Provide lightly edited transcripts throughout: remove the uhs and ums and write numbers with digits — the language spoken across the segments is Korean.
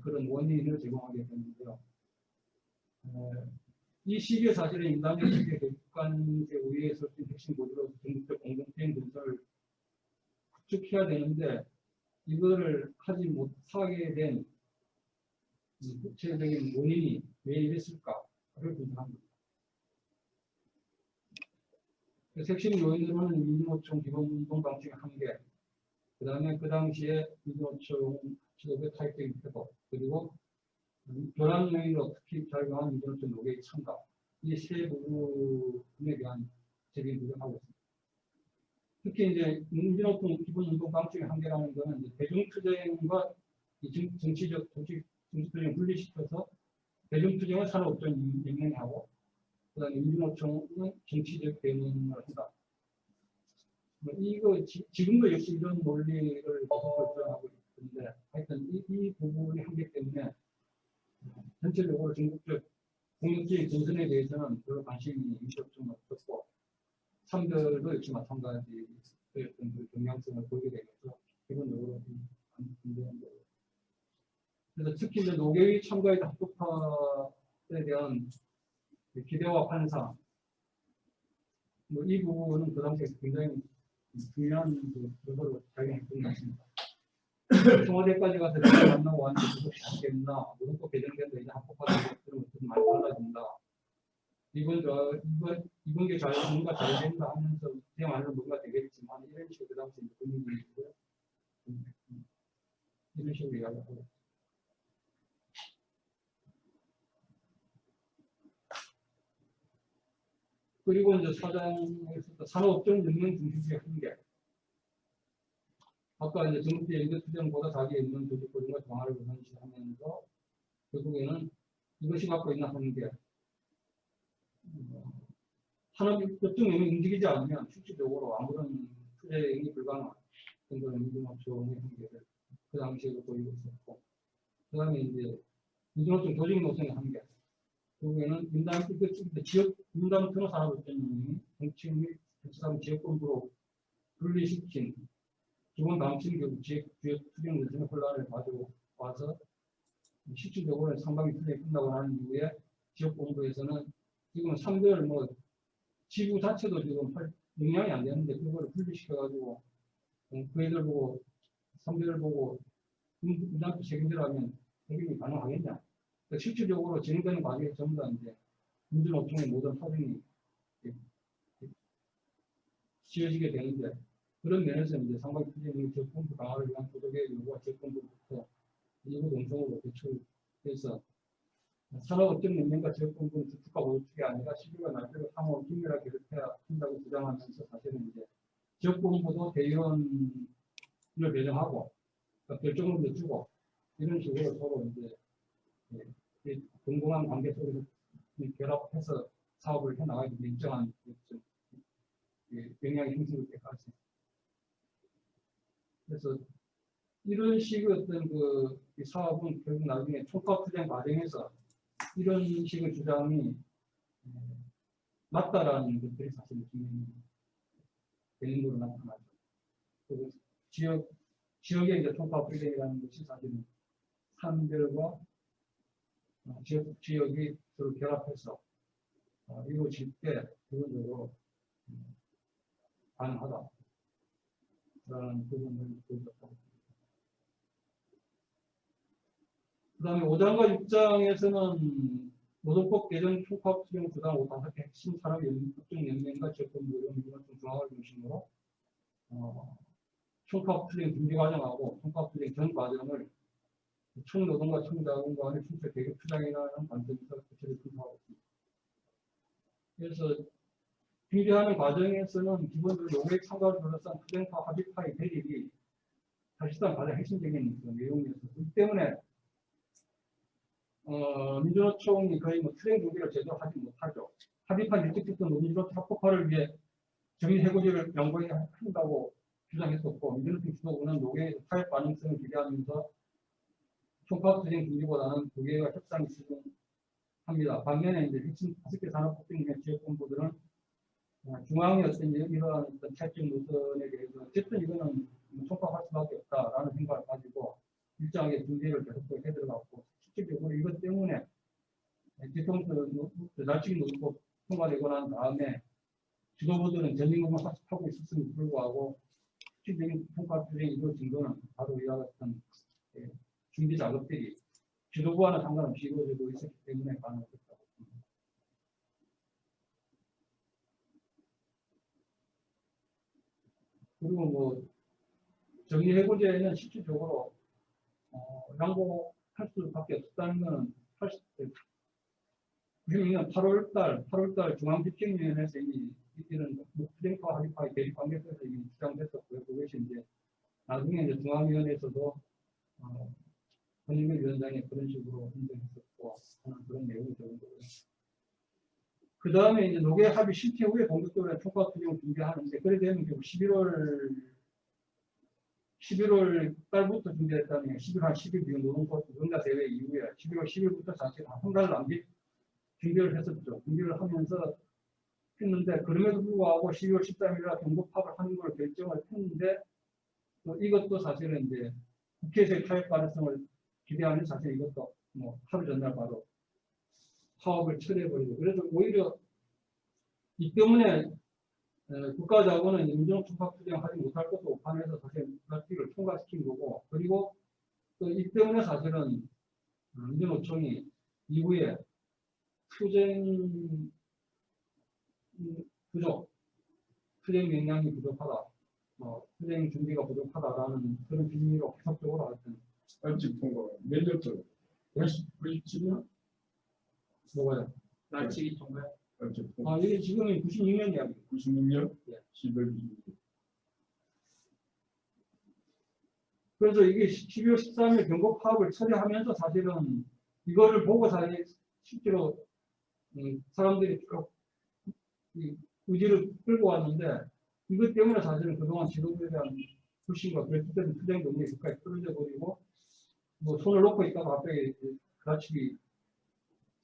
그런 원인을 제공하게 되는데요. 이 시기에 사실은 인간의 시기의 객관적 우위에 설진 핵심 구조로서 전국적 공동체인 근처를 구축해야 되는데 이거를 하지 못하게 된 구체적인 원인이 왜 이랬을까를 분석합니다. 핵심 요인으로는 민주노총 기본운동 방식의 한계, 그 다음에 그 당시에 민주노총 지도부의 타협적인 태도, 그리고 교란 요인으로 특히 작용한 민주노총 노계의 참가, 이 세 부분에 대한 제기를 하고 있습니다. 특히 이제 민주노총 기본운동 방식의 한계라는 것은 대중투쟁과 정치투쟁을 분리시켜서 대중투쟁을 산업업종 영향하고 그다음에 민주노총은 정치적 대응을 한다. 이거 지금도 역시 이런 논리를 주장하고 있는데 하여튼 이 부분이 한계 때문에 전체적으로 전국적 공익주의 전선에 대해서는 별로 관심이 좀 없었고 3들도 역시 마찬가지 어떤 경향성을 보이게 되면서 기본적으로 안 되는데 그래서 특히 이제 노계의 참가에 대한 합법화에 대한 기대와 환상 이 부분은 그 당시에 굉장히 중요한 요소로 작용했던 것 같습니다. 청와대까지 가서 내가 만나고 왔는데 그것이 않겠나 무조건 개정된다 이제 합법화되고 그러면 좀 많이 달라진다. 이번 게 뭔가 잘 된다 하면서 그냥 안으로 뭔가 되겠지만 이런 식으로 그 당시에 분위기를 이런 식으로 이야기하고 그리고 이제 사장에서 산업업종 능력 중심주의 한계. 아까 이제 정부의 연계투쟁보다 자기의 있는 조직구조과 정화를 우선시하면서 결국에는 이것이 갖고 있는 한계. 산업업종 영역이 움직이지 않으면 실질적으로 아무런 투쟁이 불가능한 그런 민주노총의 한계를 그 당시에도 보이고 있었고, 그 다음에 이제 민주노총 조직 노선의 한계. 결국에는 민담 트노 산업업종이 정치 및 특수한 지역본부로 분리시킨 기본 방침 교육 지역 투쟁 노선의 혼란을 가져와서 실질적으로 상반기 투쟁이 끝나고 난 이후에 지역본부에서는 지금 3별 지구 자체도 지금 영향이 안 되는데 그거를 분리시켜가지고 그 애들 보고 3별을 보고 민담 책임지라면 책임이 가능하겠냐? 실질적으로 진행되는 과정에 전부 다 이제 민주노총의 모든 사정이 지어지게 되는데 그런 면에서 이제 상반기 투쟁의 지역본부 강화를 위한 구조개혁 요구가 지역본부부터 일부 농성으로 대출해서 산업업종 능력과 지역본부는 주축과 보조축이 아니라 시비가 날대로 상호 긴밀하게 결합해야 한다고 주장하면서 사실은 이제 지역본부도 대의원을 배정하고 결정권도 주고 이런 식으로 서로 이제 공공한 관계 속에서 결합해서 사업을 해나가기 위해 일정한 영향이 형성될 때까지. 그래서 이런 식의 어떤 이 사업은 결국 나중에 총파업투쟁 과정에서 이런 식의 주장이 맞다라는 것들이 사실 되는 걸로 나타나죠. 그리고 지역의 이제 총파업투쟁이라는 것이 사실은 산별과 지역이 서로 결합해서 이루어질 때 기본적으로 가능하다라는 부분을 보여줬다고. 그 다음에 5장과 6장에서는 노동법 개정 총파업 투쟁 부당 5단 핵심 산업업종 연맹과 지역본부 민주노총 중앙을 중심으로 총파업 투쟁 준비 과정하고 총파업 투쟁 전 과정을 총노동과 총자원 간의 충돌 대결 투쟁이라는 관점에서 구체적으로 분석하고 있습니다. 그래서 준비하는 과정에서는 기본적으로 노무의 참가를 둘러싼 투쟁파 합의파의 대립이 사실상 가장 핵심적인 내용이었습니다. 그렇기 때문에 민주노총이 거의 투쟁 준비를 제대로 하지 못하죠. 합의파 일찍부터 민주노총 합법화를 위해 정의해고제를 양보한다고 주장했었고 민주노총 주도부는 노계의 타협 가능성을 기대하면서 총파업 투쟁 준비보다는 노계와 협상이 수준합니다. 반면에 이제 핵심 5개 산업업종의 지역본부들은 중앙의 이러한 타협적 노선에 대해서 어쨌든 이거는 총파업할 수밖에 없다라는 생각을 가지고 일정하게 준비를 계속 해들어갔고 실질적으로 이것 때문에 뒤통수 날치기 놓고 통과되고 난 다음에 지도부들은 전진공을 하고 있었음에도 불구하고 실질적인 통과 투쟁이 이루어진 것은 바로 이와 같은 준비 작업들이 지도부와는 상관없이 이루어지고 있었기 때문에 가능했다고 봅니다. 그리고 뭐 정리해보자에는 실질적으로 양보할 수밖에 없다는 것은 96년 8월달 중앙집행위원회에서 이런 투쟁파 합의파의 대립 관계에서 이미 주장됐었고요. 그것이 이제 나중에 이제 중앙위원회에서도 권익위 위원장이 그런 식으로 인정했었고 하는 그런 내용이 되는거고요. 그 다음에 이제 노계 합의 실태 후에 본격적으로 총파 투쟁을 준비하는데 그래 되면 결국 11월 달부터 준비했다는 11월 한 10일 이후 노동자대회 이후에 11월 10일부터 사실 한 달 남짓 준비를 했었죠. 준비를 하면서 했는데 그럼에도 불구하고 12월 13일에 경고파업을 하는 걸 결정을 했는데 또 이것도 사실은 이제 국회에서의 타협 가능성을 기대하는 사실 이것도 뭐 하루 전날 바로 파업을 철회해버리고 그래서 오히려 이 때문에 국가자본은 임종 총파 투쟁하지 못할 것도 오판해서 사실 국가특위를 통과시킨 거고 그리고 또 이 때문에 사실은 민주노총이 이후에 투쟁 부족, 투쟁 역량이 부족하다, 투쟁 준비가 부족하다라는 그런 비밀로 계속적으로 하여튼 알집 통과가 몇 년도로? 97년? 뭐가요? 날치기 통과요? 알집 통과. 이게 지금은 96년 이야기. 96년? 예. 12월 26일. 그래서 이게 12월 13일 경고 파업을 처리하면서 사실은 이거를 보고 사실 실제로 사람들이 쭉 의지를 끌고 왔는데 이것 때문에 사실은 그동안 지도부에 대한 불신과 결집된 투쟁 동력이 끝까지 떨어져 버리고 뭐 손을 놓고 있다가 갑자기 그라치기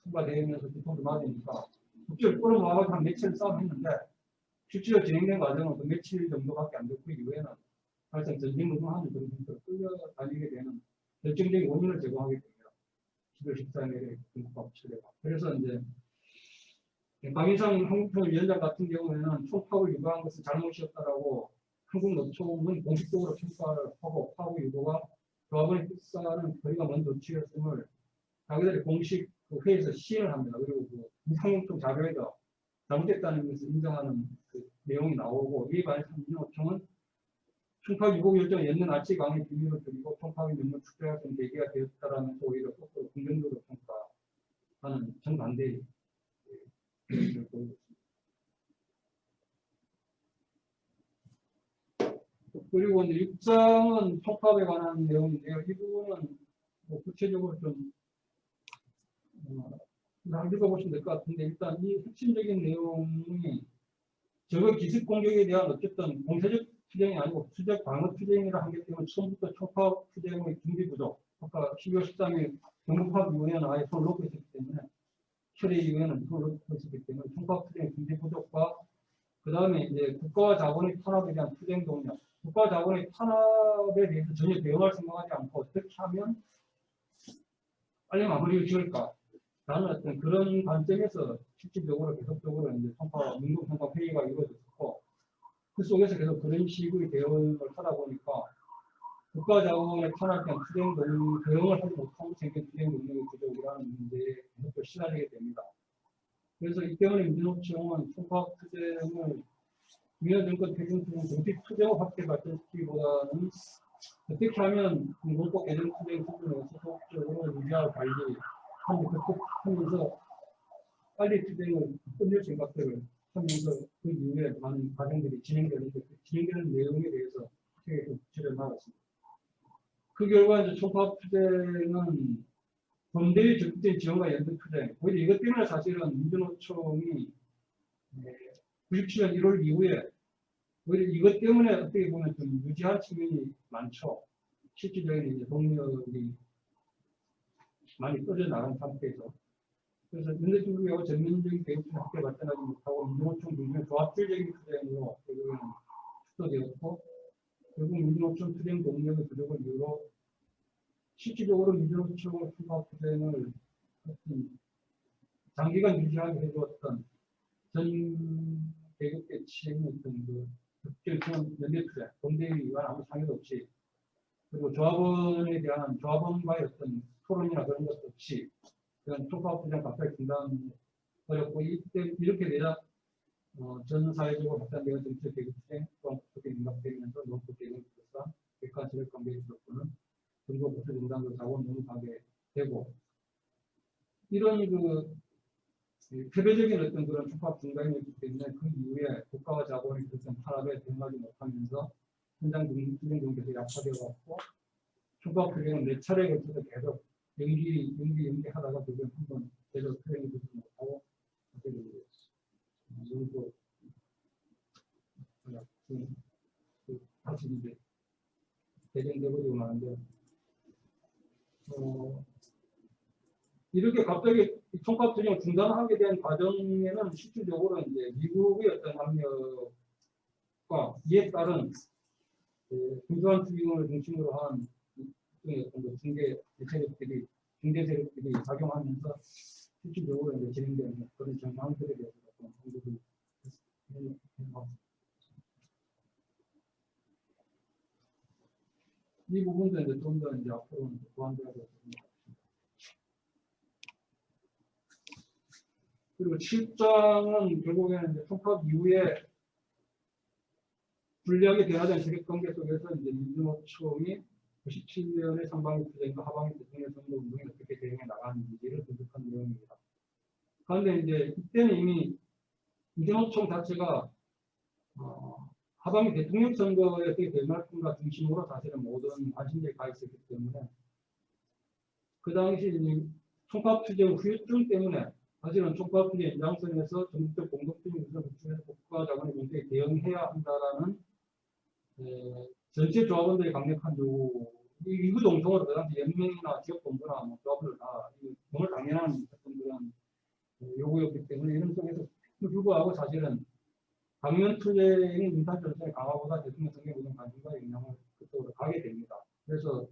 통과되면서 뒤통수 맞으니까 국제를 끌어모아서 한 며칠 싸움했는데 실제로 진행된 과정은 그 며칠 정도밖에 안 됐고 이후에는 사실상 전쟁노동하는 그런 형태로 끌려다니게 되는 결정적인 원인을 제공하게 됩니다. 12월 14일에 경고파업 처리가. 그래서 이제 강인상 한국통일위원장 같은 경우에는 총파업을 유도한 것은 잘못이었다라고 한국노총은 공식적으로 평가를 하고 파업 유도가 조합원의 뜻과는 거리가 먼 조치였음을 자기들이 공식 회의에서 시인을 합니다. 그리고 그 한국통 자료에도 잘못됐다는 것을 인정하는 그 내용이 나오고 이에 반해서 민주노총은 총파업 유고 결정을 연내 날치 강의 비밀을 드리고 총파업의 명물 축제할 수 있는 계기가 되었다라면서 오히려 거꾸로 긍정적으로 평가하는 정반대의 그리고 이제 6장은 총파업에 관한 내용인데요. 이 부분은 뭐 구체적으로 좀 읽어보시면 될 것 같은데 일단 이 핵심적인 내용이 저거 기습 공격에 대한 어쨌든 공세적 투쟁이 아니고 수적 방어 투쟁이라 하기 때문에 처음부터 총파업 투쟁의 준비 부족. 아까 12월 13일 경고파업 이후에는 아예 손을 놓고 있었기 때문에 철회 이후에는 손을 놓고 있었기 때문에 총파업 투쟁의 준비 부족과 그 다음에 이제 국가와 자본의 탄압에 대한 투쟁 동력. 국가 자본의 탄압에 대해서 전혀 대응할 생각하지 않고 어떻게 하면 빨리 마무리를 지을까? 라는 어떤 그런 관점에서 실질적으로 계속적으로 이제 민국통과 회의가 이루어졌고 그 속에서 계속 그런 식의 대응을 하다 보니까 국가 자본의 탄압에 대한 투쟁 대응을 하지 못하고 생긴 투쟁 능력의 부족이라는 문제에 계속 시달리게 됩니다. 그래서 이 때문에 민주노총은 총파업 투쟁을 민주정권 퇴진투쟁 공식 투쟁을 확대 발전시키기보다는 어떻게 하면 공공법 개정 투쟁 수준을 소속적으로 유지하고 관리 하면서 빨리 투쟁을 끝낼 생각들을 하면서 그 이후에 많은 과정들이 진행되는데 그 진행되는 내용에 대해서 구체를 나갔습니다. 그 결과 이제 총파업 투쟁은 본대의 적극적인 지원과 연대 투쟁 오히려 이것 때문에 사실은 민주노총이 97년 1월 이후에 오히려 이것 때문에 어떻게 보면 좀 유지한 측면이 많죠. 실질적인 이제 동력이 많이 떨어져나간 상태에서. 그래서 연대투쟁하고 전면적인 개혁투쟁 함께 발전하지 못하고 민주노총 중심의 조합질적인 투쟁으로 결국에는 축소되었고 결국 민주노총 투쟁 동력의 부족을 이유로 실질적으로 민주노총의 추가 투쟁을 장기간 유지하게 해주었던 전 계급 계층의 어떤 그 특정 연대 투쟁, 공대위와 아무 상의도 없이 그리고 조합원에 대한 조합원과의 어떤 토론이나 그런 것 없이 그런 총파 투쟁 갑자기 중단어렸고 이때 이렇게 되자 전 사회적으로 확산되어 정치적 계급 투쟁 또한 그렇게 민감되면서 농업 계급으로서 백화지역 관계에 있었고는 정부 부처 정당도 자원 너무 가게 되고 이런 그 표배적인 어떤 그런 총파 중단이었기 때문에 그 이후에 국가와 자본이 그런 탄압에 대응하지 못하면서 현장 투쟁 경계도 약화되어갔고 총파 투쟁은 몇 차례에 걸쳐서 계속 연기하다가 그걸 한번 계속 투쟁이 되지 못하고 하게 되고 다시 이제 대전되고 마는데 이렇게 갑자기 총파 투쟁을 중단하게 된 과정에는 실질적으로 이제 미국의 어떤 압력과 이에 따른 분주한 투쟁을 중심으로 한 어떤 중대 세력들이 작용하면서 실질적으로 이제 진행되는 그런 정황들에 대해서 좀 언급을 했습니다. 이 부분도 이제 좀 더 이제 앞으로 보완되어졌습니다. 그리고 7장은 결국에는 이제 총파 이후에 불리하게 변화된 세력 관계 속에서 이제 민주노총이 97년의 상반기 투쟁과 하반기 대통령 선거 운동에 어떻게 대응해 나가는지를 분석한 내용입니다. 그런데 이제 이때는 이미 민주노총 자체가 하반기 대통령 선거에 어떻게 대응할 건가 중심으로 사실은 모든 관심들이 가 있었기 때문에 그 당시 총파 투쟁 후유증 때문에 사실은 총파 투쟁 연장선에서 전국적 공동투쟁 우선 구축해서 국가 자본의 문제에 대응해야 한다라는 전체 조합원들의 강력한 요구, 이구동성으로 그 당시 연맹이나 지역본부나 뭐 조합원들 다 정말 당연한 어떤 그런 요구였기 때문에 이런 속에서 불구하고 사실은 강연 투쟁이 민탄 전선의 강화보다 대통령 선거에 모든 관심과 영향을 그쪽으로 가게 됩니다. 그래서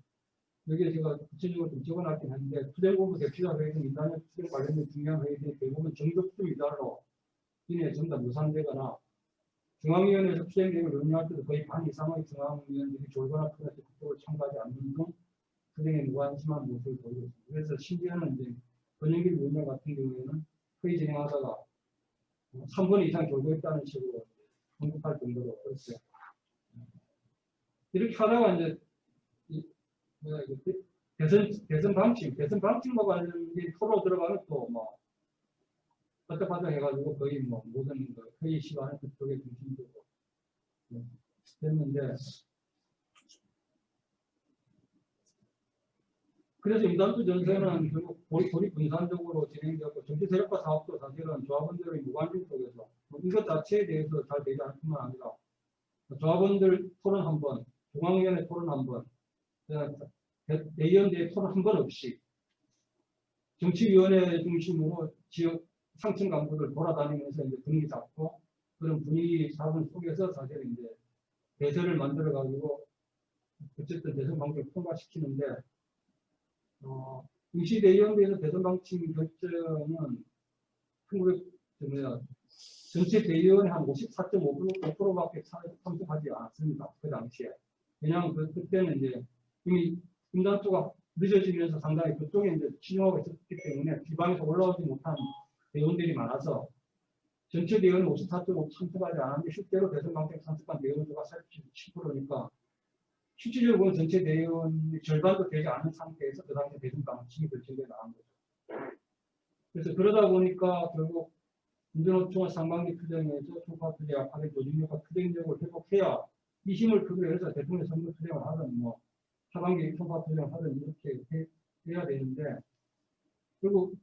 여기에 제가 구체적으로 좀 적어놨긴 했는데 투쟁본부 대표자 회의는 민탄 투쟁 관련된 중요한 회의들이 대부분 정적수 위달로 이내 전부 다 무산되거나 중앙위원회에서 투쟁 계획을 논의할 때도 거의 반 이상의 중앙위원들이 졸거나 프로젝트 그쪽을 참가하지 않는 등 투쟁에 무관심한 모습을 보이고 있습니다. 그래서 심지어는 이제 권영길 위원장 같은 경우에는 회의 진행하다가 3분 이상 졸고있다는 식으로 언급할 정도로 그랬어요. 이렇게 하다가 이제 대선 방침과 관련된 토로 들어가면 또 뭐 헌법하자 해가지고 거의 뭐 모든 회의 시간을 그쪽에 중심적으로 됐는데 그래서 임단수 전선은 결국 거의 분산적으로 진행되었고 정치 세력과 사업도 사실은 조합원들의 무관심 속에서 이것 자체에 대해서 잘 되지 않을 뿐만 아니라 조합원들 토론 한 번, 중앙위원회 토론 한 번, 대의원대 토론 한 번 없이 정치위원회 중심으로 지역 상층 간부들 돌아다니면서 이제 분위기 잡고 그런 분위기 잡은 속에서 사실 이제 대세를 만들어 가지고 어쨌든 대선 방식을 통과시키는데 임시대의원대에서 대선 방침 결정은 전체 대의원의 한 54.5%밖에 참석하지 않았습니다. 그 당시에. 왜냐하면 그때는 이제 이미 임단수가 늦어지면서 상당히 그쪽에 이제 치중하고 있었기 때문에 지방에서 올라오지 못한 대의원들이 많아서 전체 대의원 54.5% 참석하지 않았는데 실제로 대선 방송에 참석한 대의원 수가 47%니까 실질적으로 전체 대의원이 절반도 되지 않은 상태에서 그 당시 대선 방침이 결정돼 나간 거죠. 그래서 그러다 보니까 결국 민주노총은 상반기 투쟁에서 총파 투쟁, 약하게 조직력과 투쟁력을 회복해야 이 힘을 크게 해서 대통령 선거 투쟁을 하든 뭐 하반기 총파 투쟁을 하든 이렇게 해야 되는데 결국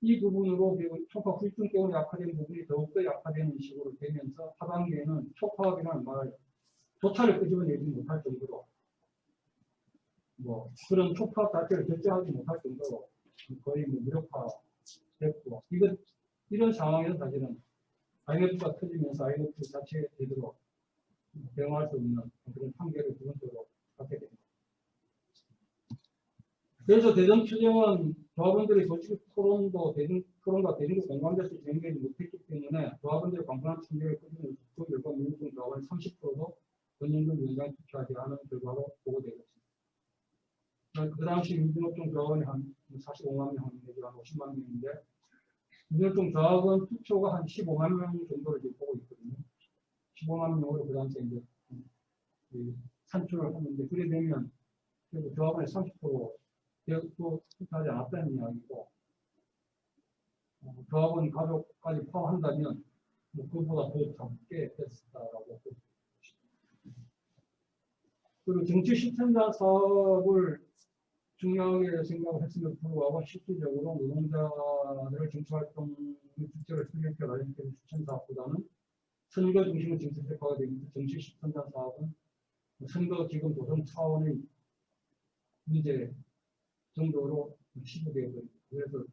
이 부분으로 총파 후유증 때문에 약화된 부분이 더욱더 약화되는 식으로 되면서 하반기에는 총파업이라는 말 조차를 끄집어내지 못할 정도로 뭐 그런 총파 자체를 결정하지 못할 정도로 거의 뭐 무력화됐고 이런 상황에서 사실은 IMF가 터지면서 IMF 자체에 제대로 대응할 수 없는 그런 한계를 기본적으로 갖게 됩니다. 그래서 대전 추정은 조합원들의 조직 토론도 토론과 대중적 공감대에서 진행되지 못했기 때문에 조합원들의 광범위한 참여를 꾸준히 그 결과 민주당 조합원 30%도 전년도 위원장 투표하지 않은 결과로 보고되었습니다. 그 당시 민주노총 조합원이 한 45만 명 내지 한 50만 명인데 민주노총 조합원 투표가 한 15만 명 정도를 지금 보고 있거든요. 15만 명으로 그 당시에 이제 산출을 하는데 그래 되면 그래도 조합원의 30% 또 투표하지 않았다는 이야기고 조합원 가족까지 포함한다면 뭐 그보다 더 적게 됐다라고 볼 수 있습니다. 그리고 정치 실천자 사업을 중요하게 생각을 했음에도 불구하고 실질적으로 노동자들을 정치활동 주체를 수립해 관련된 실천 사업보다는 선거 중심의 정치 세파가 되면서 정치 실천자 사업은 선거 기금 조성 차원의 문제 정도로 시도되어 버립니다. 그래서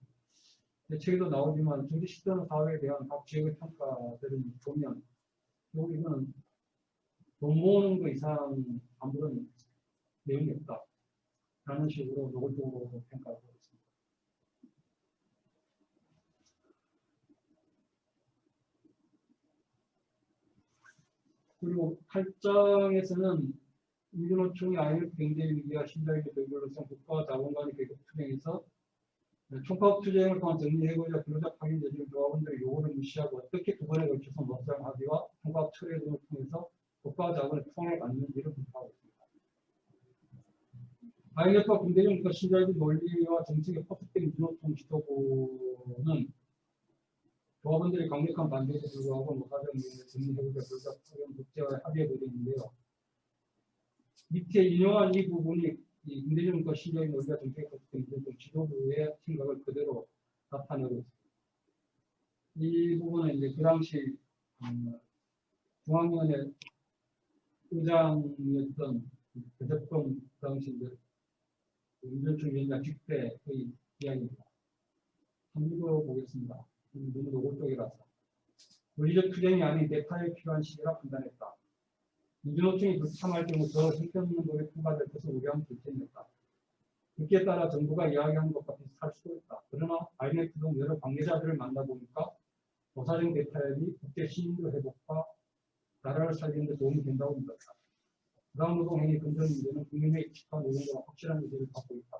책에도 나오지만 정치 실천 사업에 대한 각 지역의 평가들을 보면 여기는 돈 모으는 거 이상 아무런 내용이 없다. 라는 식으로 노골적으로 평가하고 있습니다. 그리고 8장에서는 민주노총이 IMF 경제위기와 신자유의 결과로서 국가와 자본 간의 계급 투쟁에서 총파업 투쟁을 통한 정리해고자 근로자 파견 여지를 조합원들의 요구를 무시하고 어떻게 두 번에 걸쳐서 노사정 합의와 총파업 철회 등을 통해서 국가와 자본의 통을 갖는지를 분석하고 있습니다. IMF와 군대정부가 신자유주의 논리와 정책에 포섭된 민주노총 지도부는 조합원들의 강력한 반대에도 불구하고 노사정 정리해고자 근로자 파견 국제화에 합의해버렸는데요. 밑에 인용한 이 부분이 군대정부가 신자유주의 논리와 정책에 포섭된 민주노총 지도부의 생각을 그대로 나타내고 있습니다. 이 부분은 이제 그 당시 중앙위원회 의장이었던 대접동 당시 이제 민주노총 위원장 직대의 이야기입니다. 한번 읽어보겠습니다. 너무 노골적이라서. 물리적 투쟁이 아닌 대파에 필요한 시기라 판단했다. 민주노총이 불참할 경우 더 형편없는 노력이 부과될 것을 우려한 결정이었다. 여기에 따라 정부가 이야기한 것과 비슷할 수도 있다. 그러나 IMF 등 여러 관계자들을 만나보니까 노사정 대타협이 국제 신인도 회복과 나라를 살리는 데 도움이 된다고 믿었다. 부당노동행위 근절 문제는 국민의 직과 노동자가 확실한 의지를 갖고 있다.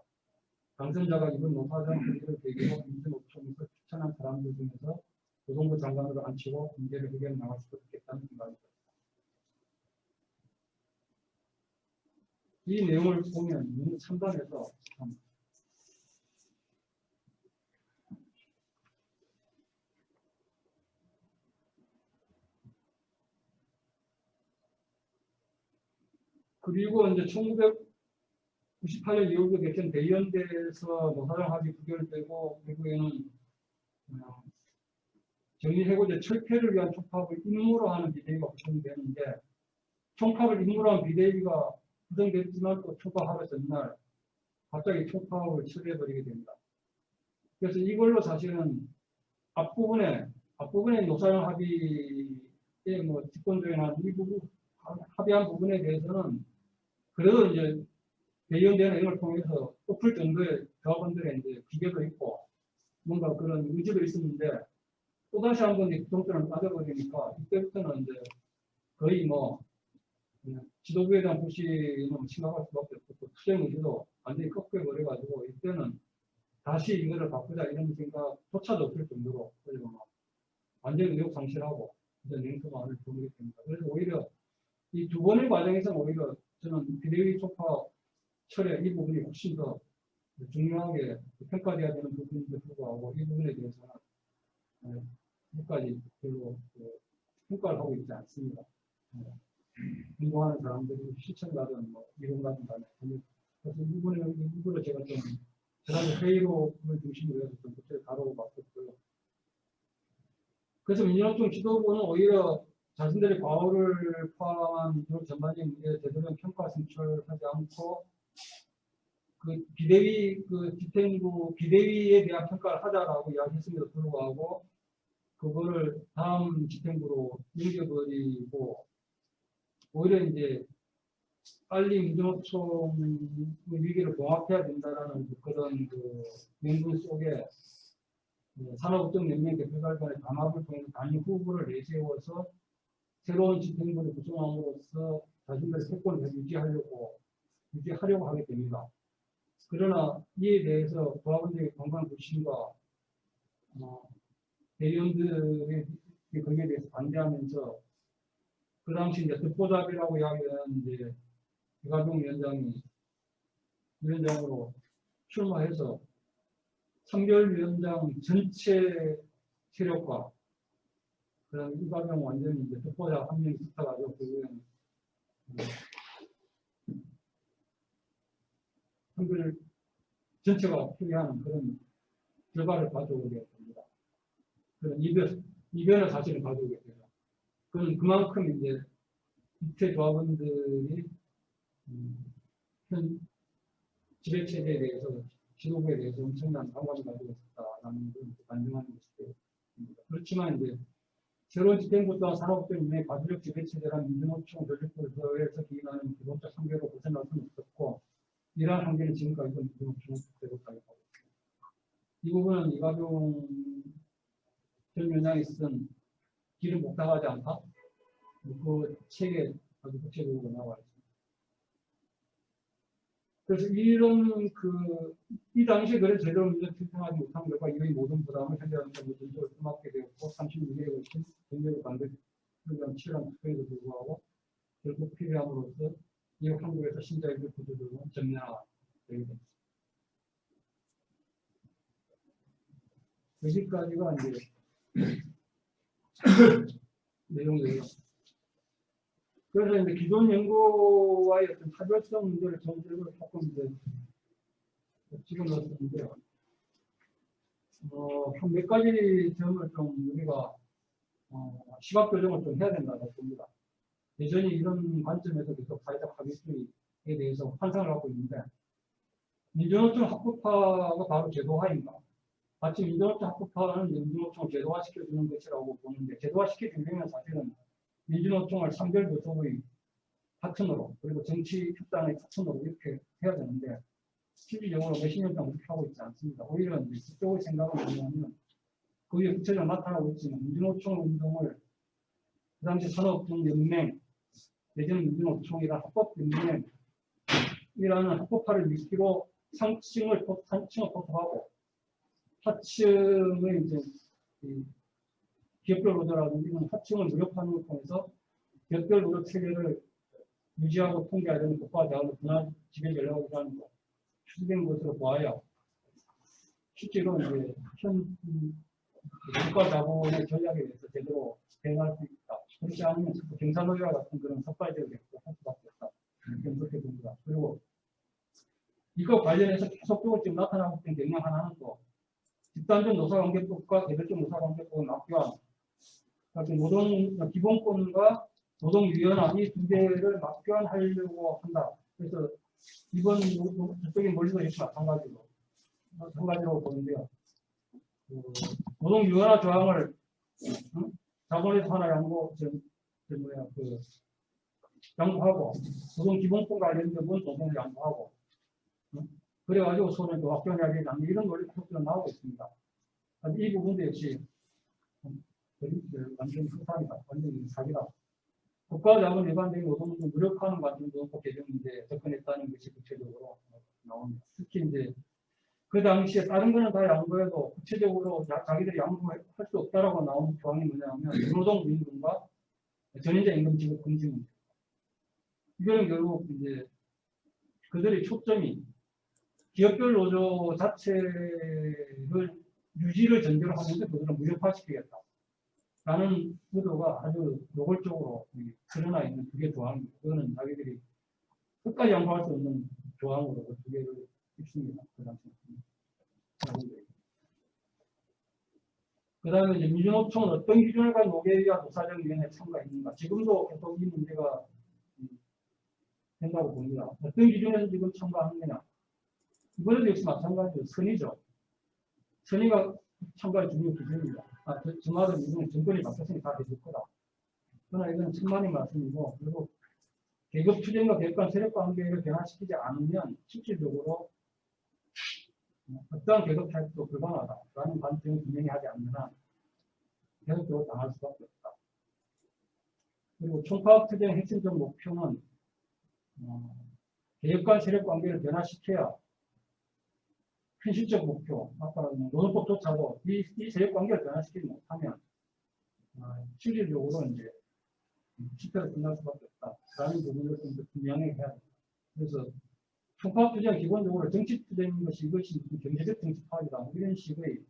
당선자가 이번 노사정 협의를 계기로 민주노총에서 추천한 사람들 중에서 노동부 장관으로 앉히고 문제를 해결해 나갈 수도 있겠다는 생각이 들었다. 이 내용을 보면 너무 참담해서 그리고 이제 1998년 2월부터 개천 대의원대에서 노사정 합의 부결되고 결국에는 정리해고제 철폐를 위한 총파업을 임무로 하는 비대위가 구성되는데 총파업을 임무로 한 비대위가 구성됐지만 또 총파업 전날 갑자기 총파업을 처리해버리게 됩니다. 그래서 이걸로 사실은 앞부분에 노사정 합의의 뭐 집권조회나 이 부분 합의한 부분에 대해서는 그래도 이제 대의원대나 이런 걸 통해서 엎을 정도의 조합원들의 이제 기계도 있고 뭔가 그런 의지도 있었는데 또다시 한번 구성점을 빠져버리니까 이때부터는 이제 거의 뭐 지도부에 대한 불신은 심각할 수밖에 없고 또 투쟁 의지도 완전히 꺾여버려가지고 이때는 다시 이거를 바꾸자 이런 생각조차도 없을 정도로 완전히 의욕 상실하고 냉소가 안을 보이게 됩니다. 그래서 오히려 이 두 번의 과정에서는 오히려 저는 비대위 총파 철회 이 부분이 훨씬 더 중요하게 평가돼야 되는 부분인데 불구하고 이 부분에 대해서는 끝까지 별로 평가를 하고 있지 않습니다. 공부하는 사람들이 실천가든 뭐 이론가든 간에 그래서 이 부분을 제가 좀 지난해 회의록을 중심으로 해서 좀 구체적으로 다뤄봤었고요. 그래서 민주노총 지도부는 오히려 자신들의 과오를 포함한 민주노총 전반적인 문제에 제대로 평가 성찰하지 않고 그 비대위 집행부 비대위에 대한 평가를 하자라고 이야기했음에도 불구하고 그거를 다음 집행부로 넘겨버리고 오히려 이제 빨리 민주노총의 위기를 봉합해야 된다라는 그런 그 명분 속에 산업업종 연맹 대표단의 담합을 통해 단일 후보를 내세워서 새로운 집행부를 구성함으로써 자신들의 세권을 유지하려고 하게 됩니다. 그러나 이에 대해서 조합원들의 건강 불신과 대의원들의 거기에 대해서 반대하면서 그 당시 이제 듣보잡이라고 이야기하는 이제 이가병 위원장으로 출마해서 선별위원장 전체 세력과 그런 이가병 완전히 이제 듣보잡 한 명이 붙어가지고 결국에는 선별 전체가 필요한 그런 결과를 가져오게 됩니다. 그런 이변을 사실은 가져오게 됩니다. 그건 그만큼 이제 주체 조합원들이 현 지배체제에 대해서 지도부에 대해서 엄청난 반감을 가지고 있었다라는 걸 반증하는 것입니다. 그렇지만 이제 새로운 집행부 또한 산업적 인의 과도력 지배체제란 민주노총 조직부에서 기인하는 기본적 한계로 벗어날 수는 없었고 이러한 한계는 지금까지도 민주노총은 계속하고 있습니다. 이 부분은 이가병 전 위원장이 쓴 길을 못 나가지 않다? 그 책에 아주 구체적으로 나와 있습니다. 그래서 이 당시에 그래 제대로 민주를 집행하지 못한 결과 이의 모든 부담을 현재로서 전적으로 수막게 되었고 36일에 걸친 전적으로 반대를 위한 치열한 투쟁에도 불구하고 결국 필요함으로써 이후 한국에서 신자유주의 구조조는 전면화되게 됩니다. 여기까지가 이제 내용이에요. 그래서 이제 기존 연구와의 어떤 차별성 문제를 전제로 조금 이제 집어넣었는데요. 한 몇 가지 점을 좀 우리가 시각 교정을 좀 해야 된다고 봅니다. 여전히 이런 관점에서 계속 사회적 합의주의에 대해서 환상을 갖고 있는데 민주노총 합법화가 바로 제도화인가? 마치 민주노총 합법화는 민주노총을 제도화시켜주는 것이라고 보는데 제도화시켜주려면 사실은 민주노총을 상별교섭의 파트너로 그리고 정치 협단의 파트너로 이렇게 해야 되는데 실질적으로 몇십 년 동안 그렇게 하고 있지 않습니다. 오히려 그쪽의 생각은 뭐냐면 그게 구체적으로 나타나고 있지만 민주노총 운동을 그 당시 산업업종 연맹 내지는 민주노총이란 합법연맹이라는 합법화를 미끼로 상층을 포섭하고 하층의 이제 기업별 노조라든지 이런 하층을 무력화하는 걸 통해서 기업별 노조 체계를 유지하고 통제하려는 국가 자원을 분할 지배 전략을 하는 것 추진된 것으로 보아야 실제로 이제 현 국가 자본의 전략에 대해서 제대로 대응할 수 있다. 그렇지 않으면 경산노조와 같은 그런 삭발제를 할 수밖에 없다. 그렇게 봅니다. 그리고 이거 관련해서 계속적으로 지금 나타나고 있는 경향 하나는 또 집단적 노사관계법과 개별적 노사관계법의 막교환, 노동 기본권과 노동유연화 이 두 개를 막교환하려고 한다. 그래서 이번 저쪽에 멀리서 이렇게 마찬가지로 보는데요. 노동유연화 조항을 자본에서 하나 양보하고 노동기본권 관련된 건 노동을 양보하고 그래가지고 서로 막교환해야 되지 않는 이런 논리 속도가 나오고 있습니다. 이 부분도 역시 완전히 수상이다. 완전히 사기다. 국가자본 일반적인 노동을 무력화하는 관점도 없고 개정 문제에 접근했다는 것이 구체적으로 나옵니다. 특히 이제 그 당시에 다른 거는 다 양보해도 구체적으로 자기들이 양보할 수 없다라고 나오는 조항이 뭐냐면 노동부임금과 전인자 임금 지급 금지 문제. 이거는 결국 이제 그들의 초점이 기업별 노조 자체를 유지를 전제로 하면서 그들은 무력화시키겠다. 라는 의도가 아주 노골적으로 드러나 있는 두 개 조항입니다. 그거는 자기들이 끝까지 양보할 수 없는 조항으로 그 두 개를 입습니다. 그 다음에 이제 민주노총은 어떤 기준을 가지고 노계위와 노사정위원회에 참가했는가. 지금도 계속 이 문제가 된다고 봅니다. 어떤 기준에서 지금 참가하는 거냐. 이번에도 역시 마찬가지로 선의죠. 선의가 참가의 중요 기준입니다. 저 말은 이건 정권이 바뀌었으니 다 해줄 거다. 그러나 이건 천만의 말씀이고, 그리고 계급 투쟁과 계급 간 세력 관계를 변화시키지 않으면 실질적으로 어떠한 계급 타입도 불가능하다라는 관점을 분명히 하지 않는 한 계속적으로 당할 수밖에 없다. 그리고 총파업 투쟁의 핵심적 목표는 계급 간 세력 관계를 변화시켜야 현실적 목표, 아까 노동법조차도 이 세력 관계를 변화시키지 못하면 실질적으로 이제 실패로 끝날 수밖에 없다라는 부분을 좀 더 분명히 해야 됩니다. 그래서 총파업 투쟁은 기본적으로 정치 투쟁인 것이 이것이 경제적 정치 파업이다 이런 식의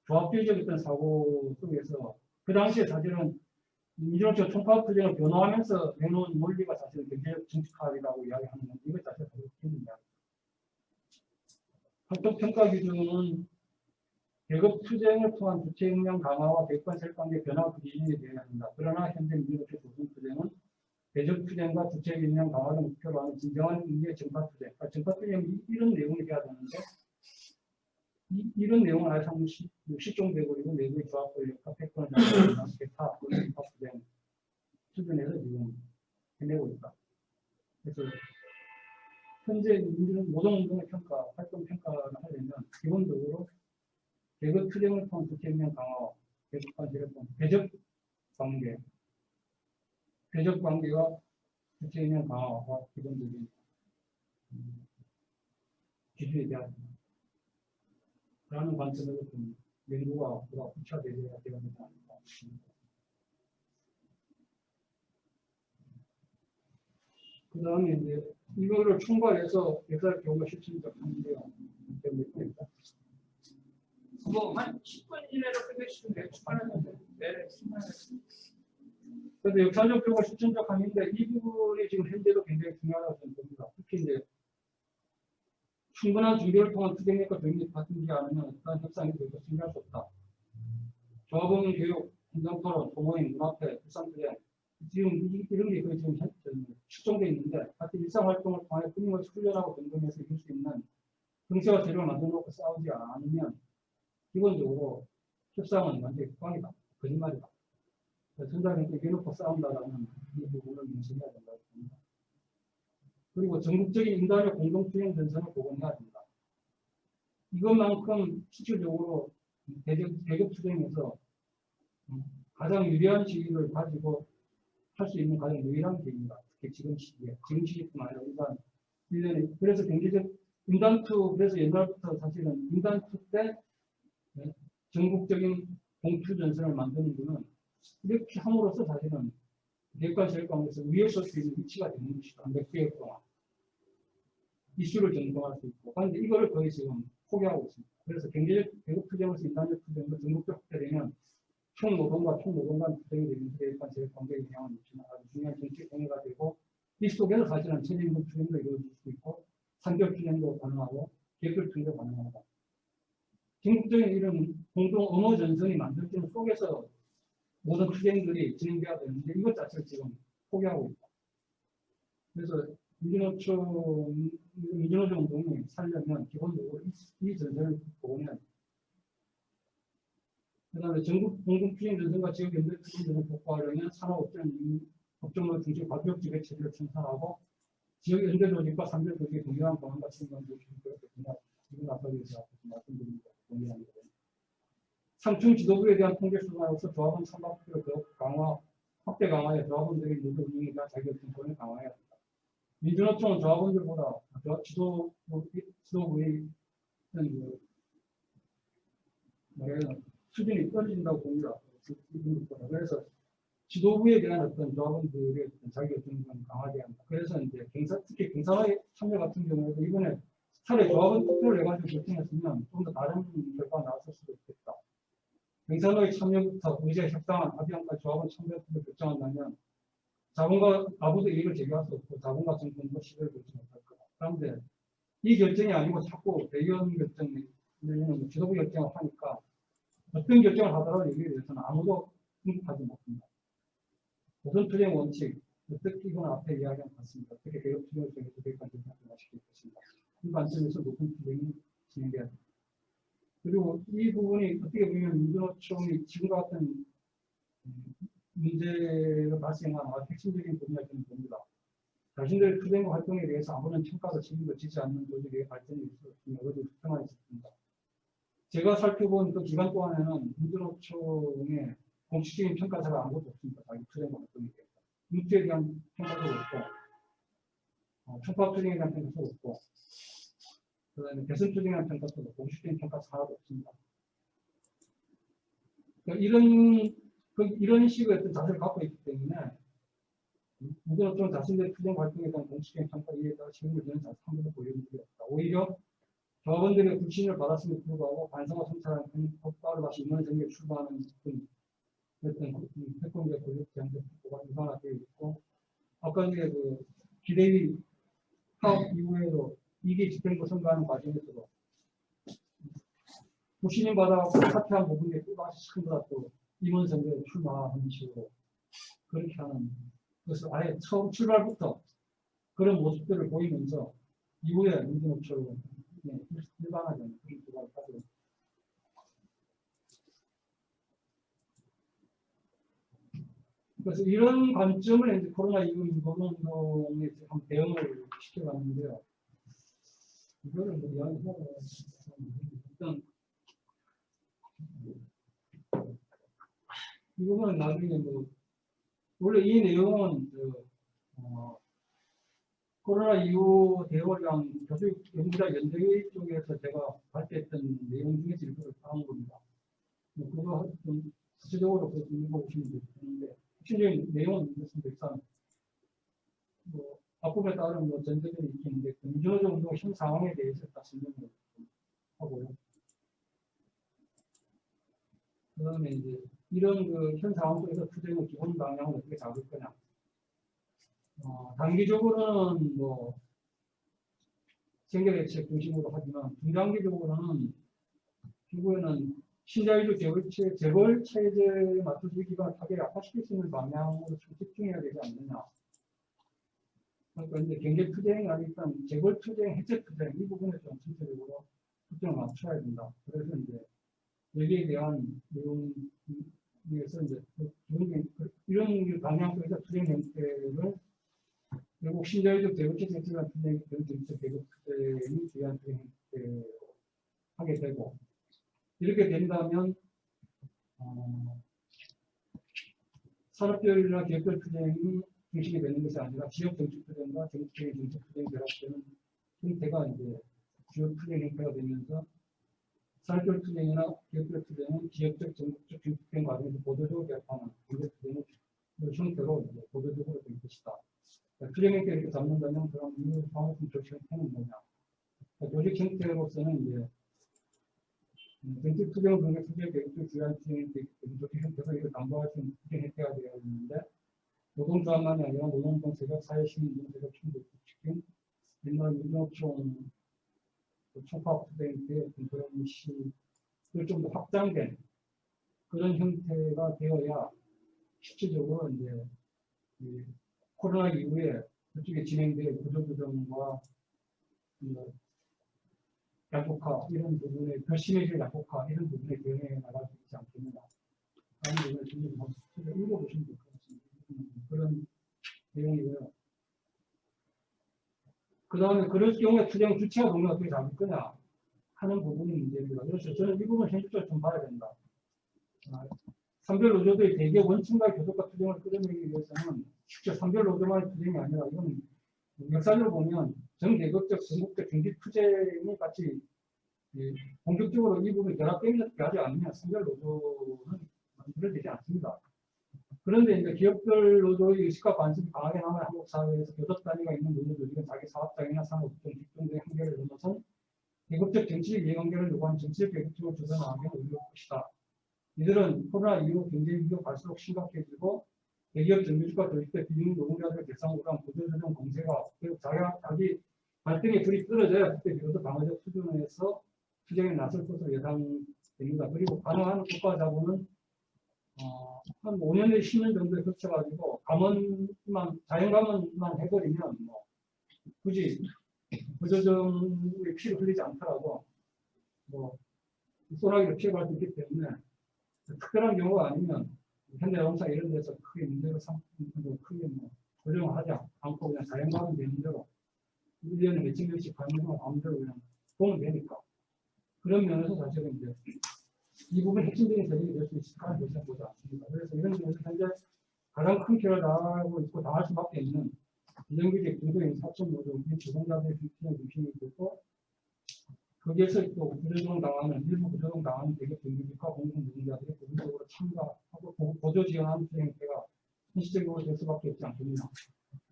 조합주의적 어떤 사고 속에서 그 당시에 사실은 민주노총 총파업 투쟁을 변호하면서 내놓은 논리가 사실은 경제적 정치 파업이라고 이야기하는 건데 이것 자체가 바로 틀린 이야기입니다. 활동평가 기준은 계급 투쟁을 통한 주체 역량 강화와 계급간 세력 관계 변화 기준이 되어야 한다. 그러나 현재 민주노총 조선 투쟁은 대적 투쟁과 주체 역량 강화를 목표로 하는 진정한 인재 정파 투쟁. 그러니까 정파 투쟁이 이런 내용이 돼야 되는데 이런 내용은 아예 상당히 실종되고 내부의 조합 권력과 패권을 장악하는 개파 정파 투쟁 수준에서 지금 해내고 있다. 그래서 현재 노동운동의 평가, 활동 평가를 하려면 기본적으로 계급 투쟁을 통한 주체 역량 강화와 계급간 세력 관계, 대적 관계와 주체 역량 강화가 기본적인 기준이 되어야 합니다. 라는 관점에서 좀 연구가 보다 구체화되어야 되지 않을까 싶습니다. 그 다음에 이제 이거를 총괄해서 역사적 경우가 실천적 하는데요. 한 10분 이내로 끝내시면 돼요. 축하하는데. 네, 그래서 역사적 경우가 실천적 함인데 이 부분이 지금 현재도 굉장히 중요하다고 저는 봅니다. 특히 이제 충분한 준비를 통한 투쟁력과 조직력이 바뀌지 않으면 어떤 협상이 되고 승리할 수 없다. 조합원 교육, 현장 토론, 소모임, 문화회, 불상투쟁 지금 이런 게 거의 지금 실종되어 있는데 같은 일상 활동을 통해 끊임없이 훈련하고 점검해서 이길 수 있는 정체와 재료를 만들어 놓고 싸우지 않으면 기본적으로 협상은 완전히 꽝이다. 거짓말이다. 전자님께 이겨놓고 싸운다라는 이 부분을 명심해야 된다고 봅니다. 그리고 전국적인 인간의 공동투쟁 전선을 복원해야 됩니다. 이것만큼 실질적으로 계급 투쟁에서 가장 유리한 시기를 가지고 할 수 있는 가장 유일한 기회입니다. 특히 지금 시기뿐만 아니라 일반 1년에 그래서 경제적 인단투 그래서 옛날부터 사실은 인단투 때 전국적인 공투 전선을 만드는 것은 이렇게 함으로써 사실은 계급과 세력 관계에서 위에 설 수 있는 위치가 되는 것이다. 몇 개월 동안 이슈를 전동할 수 있고 그런데 이거를 거의 지금 포기하고 있습니다. 그래서 경제적 계급 투쟁에서 인단적 투쟁으로 전국적 확대되면 총노동과 총노동간 투쟁이 되면서 계급과 세력 관계에 영향을 미치는 아주 중요한 정치 공유가 되고 이 속에서 사실은 체제임금 투쟁도 이루어질 수 있고 산결 투쟁도 가능하고 계급 투쟁도 가능하다. 전국적인 이런 공동 언어 전선이 만들어지는 속에서 모든 투쟁들이 진행돼야 되는데 이것 자체를 지금 포기하고 있다. 그래서 민주노총 운동이 살려면 기본적으로 이 전선을 복원해야 됩니다. 그 다음에 전국 공동 투쟁 전선과 지역 연대 투쟁 전선을 복구하려면 업종을 중심 과격 지배 체제를 생산하고 지역 연대 조직과 산별 조직의 동일한 방안과 측면을 조직하고 지금 앞서서 말씀드린 것 동일한 거예요. 상층 지도부에 대한 통제 수단으로서 조합원 참가표를 강화, 확대 강화해 조합원들의 노동 운영에 대한 자기결정권을 강화해야 합니다. 민주노총은 조합원들보다 지도부의 수준이 떨어진다고 봅니다. 그래서 지도부에 대한 어떤 조합원들의 자기결정권을 강화해야 합니다. 그래서 이제 특히 경사의 참여 같은 경우에도 이번에 차라리 조합원 투표를 해가지고 결정했으면 좀 더 다른 결과가 나왔을 수도 있겠다. 경사의 참여부터 의제 협상안 합의안까지 조합원 참여를 결정한다면 자본과 아무도 이익을 제기할 수 없고 자본과 정권도 시대를 결정 못할 거다. 그런데 이 결정이 아니고 자꾸 대의원 결정, 지도부 결정을 하니까 어떤 결정을 하더라도 여기에 대해서는 아무도 응답하지 못합니다. 우선 투쟁 원칙, 어떻게 이건 앞에 이야기한 것 같습니다. 어떻게 개혁 투쟁을 통해서 대까지 활동화시킬 것인가. 이 관점에서 높은 투쟁이 진행돼야 됩니다. 그리고 이 부분이 어떻게 보면 민주노총이 지금과 같은 문제가 발생한 핵심적인 분야가 봅니다. 자신들의 투쟁 활동에 대해서 아무런 평가도 책임도 지지 않는 조직의 발전이 있었으며 어디 수평화 있었습니다. 제가 살펴본 그 기간 동안에는 민주노총의 공식적인 평가사가 아무것도 없습니다. 자기 투쟁 활동에 대해서. 민주에 대한 평가도 없고, 총파투쟁에 대한 평가도 없고, 그 다음에 대선 투쟁에 대한 평가도 없고, 공식적인 평가사 하나도 없습니다. 그러니까 이런 식의 어떤 자세를 갖고 있기 때문에, 민주노총 자신들의 투쟁 활동에 대한 공식적인 평가 이해에다가 책임을 지는 자세 한 번도 보여준 적이 없다. 오히려 조합원들의 불신을 받았음에도 불구하고 반성과 성찰하는 법과를 다시 인원 정리에 출발하는 어떤 태권도의 권력제한테 보고가 일반화되어 있고, 아까 전에 그 비대위 파업 이후에도 이게 집행부 선거하는 과정에서도 불신임 받아 사퇴한 부분에 또다시 큰보다 또 임원 선거에 출마하는 식으로 그렇게 하는 그래서 아예 처음 출발부터 그런 모습들을 보이면서 이후에 민주노총을 일반화되는 그런 조각을 가지고 있습니다. 그래서 이런 관점을 이제 코로나 이후 민주노총에 한번 대응을 시켜봤는데요. 이거를 뭐 이야기하고 일단 이 부분은 나중에 뭐 원래 이 내용은 코로나 이후 대응을 위한 교육 연구자 연대회 쪽에서 제가 발표했던 내용 중에서 일부를 따온 겁니다. 그거 좀 구체적으로 좀 읽어보시면 되는데 핵심적인 내용은 이렇습니다. 일단 앞부분에 따른 전제들이 있는데 민주노총 운동 현 상황에 대해서 딱 설명을 하고요. 그 다음에 이제 이런 그 현 상황 속에서 투쟁의 기본 방향을 어떻게 잡을 거냐. 단기적으로는 뭐 생계대책 중심으로 하지만 중장기적으로는 결국에는 신자유주의 재벌 체제에 맞춰서 이 기반을 타격을 약화시킬 수 있는 방향으로 좀 집중해야 되지 않느냐. 그러니까 이제 경제 투쟁이 아니라 재벌 투쟁, 해체 투쟁 이 부분에 좀 전체적으로 초점을 맞춰야 된다. 그래서 이제 여기에 대한 내용에서 이제 이런 방향 속에서 투쟁 형태를 결국 신자유적 재벌체제 혁신한 투쟁 정책 개혁 투쟁이 주요한 투쟁 형태로 하게 되고 이렇게 된다면 산업별이나 기업별 투쟁이 중심이 되는 것이 아니라 지역 정책 투쟁과 정치적인 정책 투쟁이 결합되는 형태가 이제 주요 투쟁 형태가 되면서 산업별 투쟁이나 기업별 투쟁은 지역적 전국적 정책 과정에서 보도적으로 결합하는 경제 투쟁의 형태로 이제 보도적으로 될 것이다. 투쟁 형태 이렇게 잡는다면 그럼 이 방어품 조직 형태는 뭐냐? 조직 형태로서는 이제 정책 투쟁 중에 투쟁 계획적 주요한 투쟁이 되기 때문에 조직 형태가 이걸 담보할 수 있는 투쟁 형태가 되어 있는데 노동조합만이 아니라 노동운동 세력, 사회시민운동 세력 충돌 지킨 옛날 민주노총 총파업 투쟁 때 그런 시를 좀 더 확장된 그런 형태가 되어야 실질적으로 이제 코로나 이후에 그쪽에 진행된 구조조정과 약국화 이런 부분에 더 심해질 약국화 이런 부분에 대응해 나갈 수 있지 않겠느냐 하는 부분을 좀 읽어보시면 될 것 같습니다. 그런 내용이고요. 그 다음에 그럴 경우에 투쟁 주체와 동료가 어떻게 잡을 거냐 하는 부분이 문제입니다. 그래서 저는 이 부분 현실적으로 좀 봐야 된다. 산별 노조들의 대기업 원칙과 교섭과 투쟁을 끌어내기 위해서는 실제 산별 노조만의 투쟁이 아니라 이건 역사적으로 보면 전개국적, 전국적 경제 투쟁이 같이 본격적으로 이 부분이 결합되지 않으면 산별 노조는 만들어지지 않습니다. 그런데 이제 기업별 노조의 의식과 관심이 강하게 남아 한국 사회에서 교섭 단위가 있는 노조들이 자기 사업장이나 산업종, 직종의 한계를 넘어선 계급적 정치적 이해관계를 요구하는 정치적 계급적으로 조성하기는 어려울 것이다. 이들은 코로나 이후 경제 위기가 갈수록 심각해지고 대기업 정규직과 조직대 비중 노동자들을 대상으로 한 구조조정 공세가 자기 발등에 불이 떨어져야 그때 비로소 방어적 수준에서 투쟁에 나설 것으로 예상됩니다. 그리고 가능한 국가 자본은 한 5년 내지 10년 정도에 거쳐가지고 자연 감원만 해버리면 굳이 구조조정의 피를 흘리지 않더라도 소나기로 피해갈 수 있기 때문에 특별한 경우가 아니면 현대자동차 이런 데서 크게 문제를 크게 고정하지 않고 그냥 사용하면 되는 대로 1년에 몇천 명씩 가면 마음대로 그냥 보면 되니까. 그런 면에서 사실은 이제 이 부분 핵심적인 대책이 될 수 있을까 하는 것을 보지 않습니다. 그래서 이런 점에서 현재 가장 큰 피해를 당하고 있고 당할 수밖에 있는 비정규직 중도인 4,500명 노동자들의 비피는 중심이 있고 거기에서 또 구조조정 당하는 일부 구조조정 당하는 대기업 정규직과 공공 노동자들이 부분적으로 참가하고 보조 지원하는 투쟁 형태가 현실적으로 될 수밖에 없지 않습니다.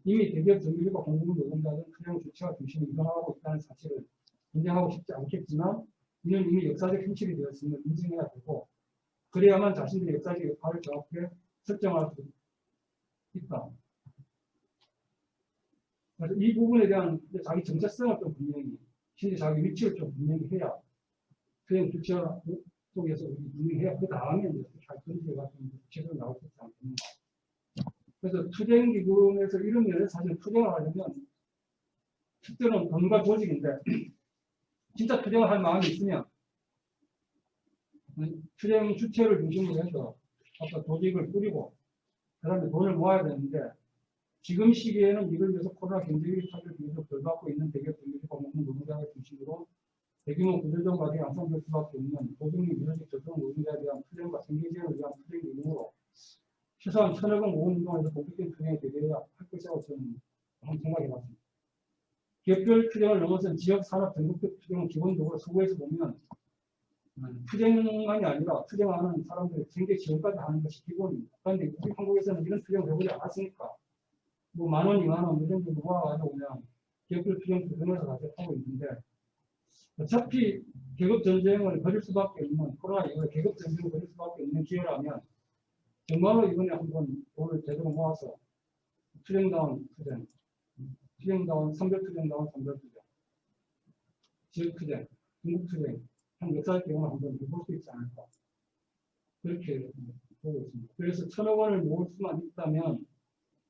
이미 대기업 정규직과 공공 노동자들은 투쟁 주체와 중심이 이동하고 있다는 사실을 인정하고 싶지 않겠지만 이는 이미 역사적 현실이 되었음을 인정해야 되고 그래야만 자신들의 역사적 역할을 정확히 설정할 수 있다. 그래서 이 부분에 대한 자기 정체성을 좀 분명히 실제 자기 위치를 좀 분명히 해야 투쟁 주체 속에서 분명히 해야 그 다음에 이제 잘 건지가 좀 구체적으로 나올 수 있지 않습니까? 그래서 투쟁기금에서 이런 면에서 사실 투쟁을 하려면 특별한 돈과 조직인데 진짜 투쟁을 할 마음이 있으면 투쟁 주체를 중심으로 해서 아까 조직을 꾸리고 그 다음에 돈을 모아야 되는데 지금 시기에는 이걸 위해서 코로나 경제위기 타격을 비해서 덜 받고 있는 대기업 정규직과 공공 노동자를 중심으로 대규모 구조조정 과정이 양성될 수밖에 없는 고금리 민원직 저소득 노동자에 대한 투쟁과 생계 지원을 위한 투쟁 기금으로 최소한 1,000억 원 모은 운동에서 본격적인 투쟁에 대비해야 할 것이라고 저는 한번 생각해봤습니다. 기업별 투쟁을 넘어선 지역 산업 전국적 투쟁은 기본적으로 서구에서 보면 투쟁만이 아니라 투쟁하는 사람들의 생계 지원까지 하는 것이 기본입니다. 그런데 우리 한국에서는 이런 투쟁을 해보지 않았으니까 뭐 10,000원, 20,000원 이런 정도 모아가지고 그냥 기업별 투쟁 구성해서 다시 하고 있는데 어차피 계급 전쟁을 벌일 수밖에 없는 코로나 이후에 계급 전쟁을 벌일 수밖에 없는 기회라면 정말로 이번에 한번 돈을 제대로 모아서 투쟁다운 투쟁, 투쟁다운 선별 투쟁다운 선별 투쟁, 지역 투쟁, 중국 투쟁 한 역사적 경험을 한번 해볼 수 있지 않을까 그렇게 보고 있습니다. 그래서 1,000억 원을 모을 수만 있다면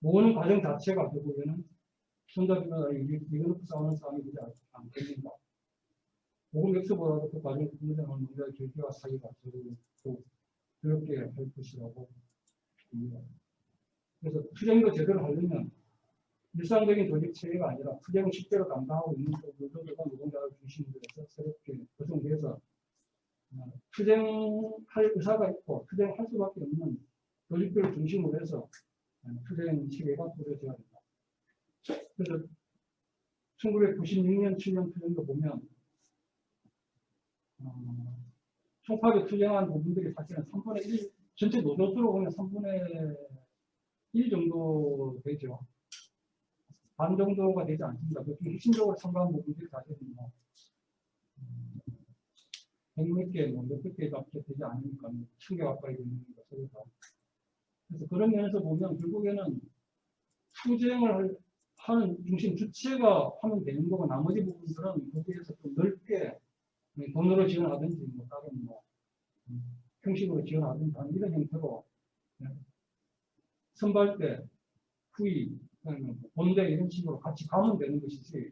모으는 과정 자체가 결국에는 손잡이나 이겨놓고 싸우는 싸움이 되지 않겠는가. 모금 액수보다도 그 과정을 분명한 문제의 결기와 사기가 더욱 그렇게 할 것이라고 봅니다. 그래서 투쟁도 제대로 하려면 일상적인 조직 체계가 아니라 투쟁을 실제로 담당하고 있는 노조들과 노동자를 중심으로 해서 새롭게 구성돼서 투쟁할 의사가 있고 투쟁할 수밖에 없는 조직들을 중심으로 해서 투쟁 체계가 꾸려져야 된다. 그래서 1996년, 7년 투쟁도 보면 총파업에 투쟁한 부분들이 사실은 3분의 1, 전체 노조수로 보면 3분의 1 정도 되죠. 반 정도가 되지 않습니다. 그 핵심적으로 참가한 부분들이 사실은 뭐, 100몇 개, 뭐 몇백 개밖에 되지 않으니까 1000개 가까이 되는 것을. 그래서 그런 면에서 보면 결국에는 투쟁을 하는 중심 주체가 하면 되는 거고 나머지 부분들은 거기에서 좀 넓게 돈으로 지원하든지 뭐 다른 뭐 형식으로 지원하든지 하는 이런 형태로 선발대, 후위, 본대 이런 식으로 같이 가면 되는 것이지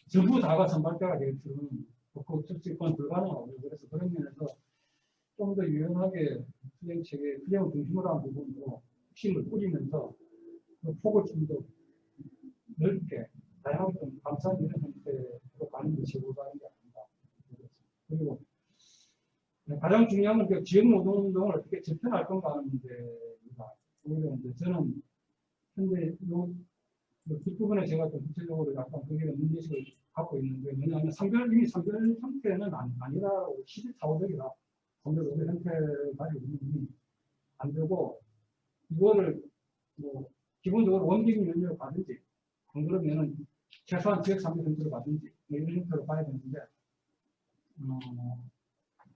전부 다가 선발대가 될 줄은 그건 불가능하고요. 그래서 그런 면에서 좀 더 유연하게 투쟁체계, 투쟁을 중심으로 한 부분으로 힘을 뿌리면서 그 폭을 좀 더 넓게 다양하게 좀 감싸는 이런 형태로 가는 것이 올바른 게 아닌가. 그리고 가장 중요한 건 그 지역 노동운동을 어떻게 재편할 건가 하는 문제입니다. 오히려 이제 저는 현재 뒷부분에 제가 좀 구체적으로 약간 거기에 문제식을 갖고 있는데 왜냐하면 이미 선별 형태는 아니라고 시대착오적이라 선별 노동 형태를 가지고 있는 안 되고 이거를 뭐 기본적으로 원기금 연료를 받든지 안 그러면은 최소한 지역 상품 형태로 받든지 이런 형태로 봐야 되는데